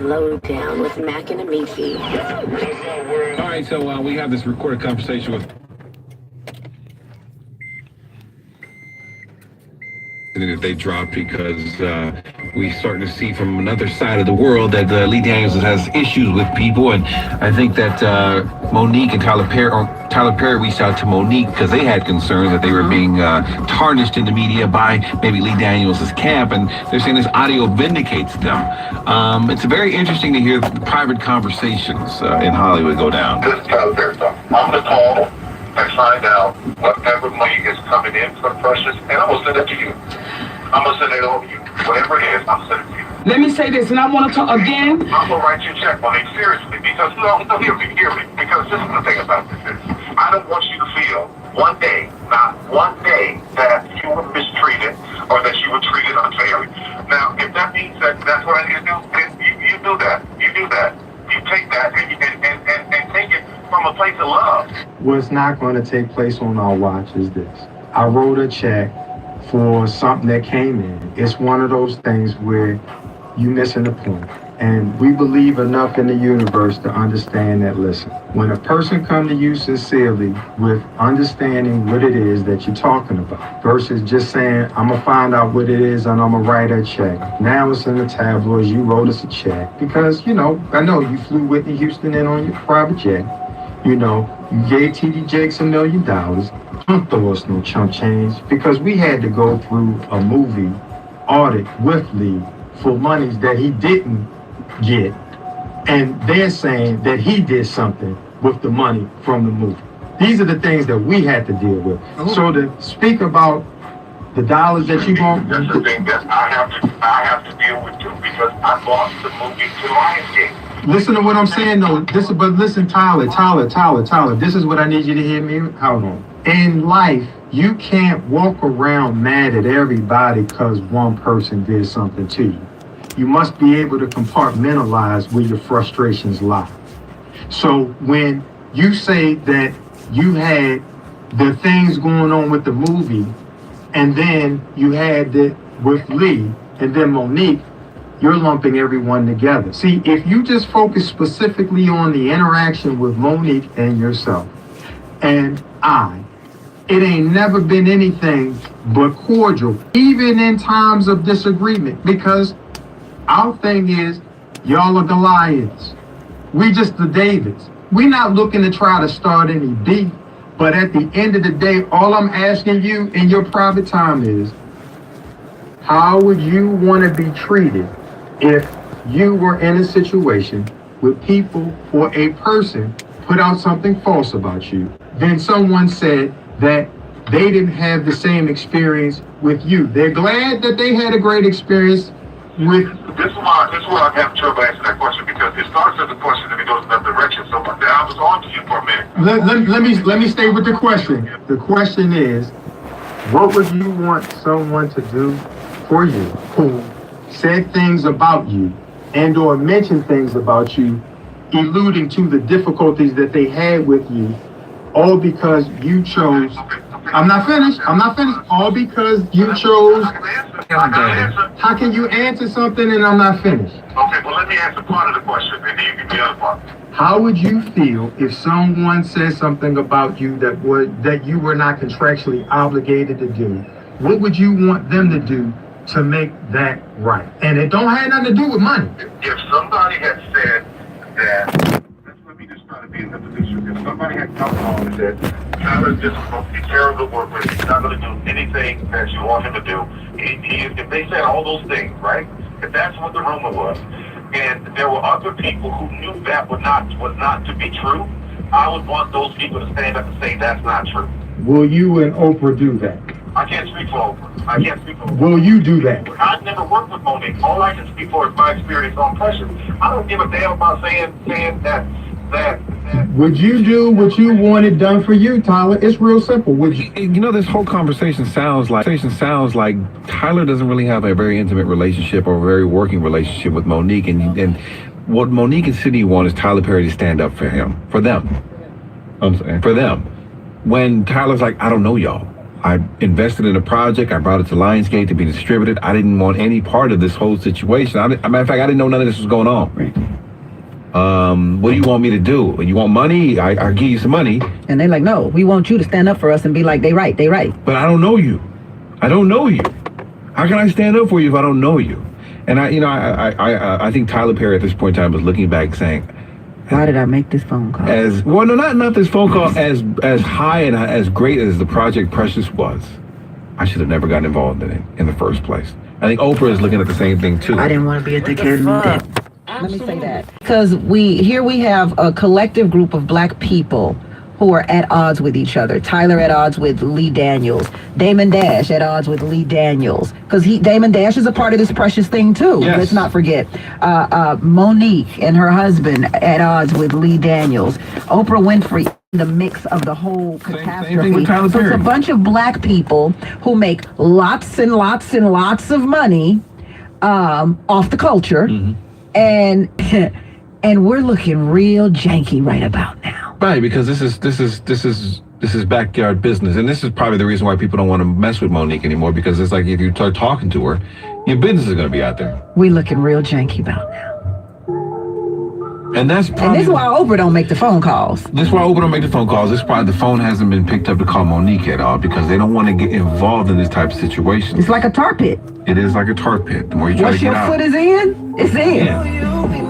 Lowdown with Mac and Amiki. All right, so we have this recorded conversation with that they dropped because we starting to see from another side of the world that Lee Daniels has issues with people, and I think that Monique and Tyler Perry reached out to Monique because they had concerns that they were being tarnished in the media by maybe Lee Daniels' camp, and they're saying this audio vindicates them. It's very interesting to hear the private conversations in Hollywood go down. This is Tyler Perry talking. I'm going to call and find out whatever money is coming in for Precious, and I'm going to send it to you. I'm going to send it over to you. Whatever it is, I'm sending it to you. Let me say this, and I want to talk again. I'm going to write you a check, Monique, seriously, because, no, hear me, because this is the thing about this is, I don't want you to feel one day, not one day, that you were mistreated or that you were treated unfairly. Now, if that means that that's what I need to do, then you do that. You do that. You take that and take it from a place of love. What's not going to take place on our watch is this. I wrote a check for something that came in. It's one of those things where you missing the point. And we believe enough in the universe to understand that, listen, when a person come to you sincerely with understanding what it is that you're talking about versus just saying, I'm going to find out what it is and I'm going to write a check. Now it's in the tabloids, you wrote us a check because, I know you flew Whitney Houston in on your private jet. You gave T.D. Jakes $1 million. Don't throw us no chump change because we had to go through a movie audit with Lee for monies that he didn't get, and they're saying that he did something with the money from the movie. These are the things that we had to deal with. So to speak about the dollars that you want, that's the thing that I have to deal with too because I lost the movie to Lionsgate. Listen to what I'm saying though. But listen, Tyler. This is what I need you to hear me. Hold on. In life, you can't walk around mad at everybody because one person did something to you. You must be able to compartmentalize where your frustrations lie. So when you say that you had the things going on with the movie, and then you had it with Lee, and then Monique, you're lumping everyone together. See, if you just focus specifically on the interaction with Monique and yourself, and it ain't never been anything but cordial, even in times of disagreement, because our thing is, y'all are Goliaths. We just the Davids. We're not looking to try to start any beef, but at the end of the day, all I'm asking you in your private time is, how would you want to be treated if you were in a situation with people or a person put out something false about you, then someone said that they didn't have the same experience with you. They're glad that they had a great experience with. This is why I have trouble answering that question because it starts as a question and it goes in another direction. So I was on to you for a minute. Let me stay with the question. The question is, what would you want someone to do for you who said things about you and or mentioned things about you, alluding to the difficulties that they had with you, all because you chose. I'm not finished. All because you chose. How can you answer something and I'm not finished? Okay, well let me answer part of the question and then you give me the other part. How would you feel if someone said something about you that you were not contractually obligated to do? What would you want them to do to make that right? And it don't have nothing to do with money. If somebody had said that, let me just try to be in the position. If somebody had come along and said, Tyler's just supposed to be terrible to work with, he's not going to do anything that you want him to do. If they said all those things, right? If that's what the rumor was, and there were other people who knew that was not to be true, I would want those people to stand up and say that's not true. Will you and Oprah do that? I can't speak for Oprah. Will you do that? I've never worked with Monique. All I can speak for is my experience on Precious. I don't give a damn about saying that. Would you do what you wanted done for you, Tyler? It's real simple. Would you? This whole conversation sounds like Tyler doesn't really have a very intimate relationship or a very working relationship with Monique, and what Monique and Sydney want is Tyler Perry to stand up for them. I'm saying for them. When Tyler's like, I don't know y'all. I invested in a project. I brought it to Lionsgate to be distributed. I didn't want any part of this whole situation. Matter of fact, I didn't know none of this was going on. Right. What do you want me to do? You want money? I'll give you some money. And they're like, no, we want you to stand up for us and be like, they right. But I don't know you. I don't know you. How can I stand up for you if I don't know you? And I think Tyler Perry at this point in time was looking back saying, why did I make this phone call? Not this phone call, as high and as great as the Project Precious was, I should have never gotten involved in it in the first place. I think Oprah is looking at the same thing too. I didn't want to be a dickhead. Let me say that. Because we have a collective group of black people who are at odds with each other. Tyler at odds with Lee Daniels. Damon Dash at odds with Lee Daniels. Because Damon Dash is a part of this Precious thing too. Yes. Let's not forget. Monique and her husband at odds with Lee Daniels. Oprah Winfrey in the mix of the whole catastrophe. Same thing with Tyler So it's Perry. a bunch of black people who make lots and lots and lots of money off the culture. Mm-hmm. And we're looking real janky right about now. Right, because this is backyard business, and this is probably the reason why people don't want to mess with Monique anymore. Because it's like if you start talking to her, your business is going to be out there. We looking real janky about now. And that's probably, And this is why Oprah don't make the phone calls. This is why Oprah don't make the phone calls. This is why the phone hasn't been picked up to call Monique at all, because they don't want to get involved in this type of situation. It's like a tar pit. It is like a tar pit. The more you try Once to get your out. foot is in, it's in. Yeah.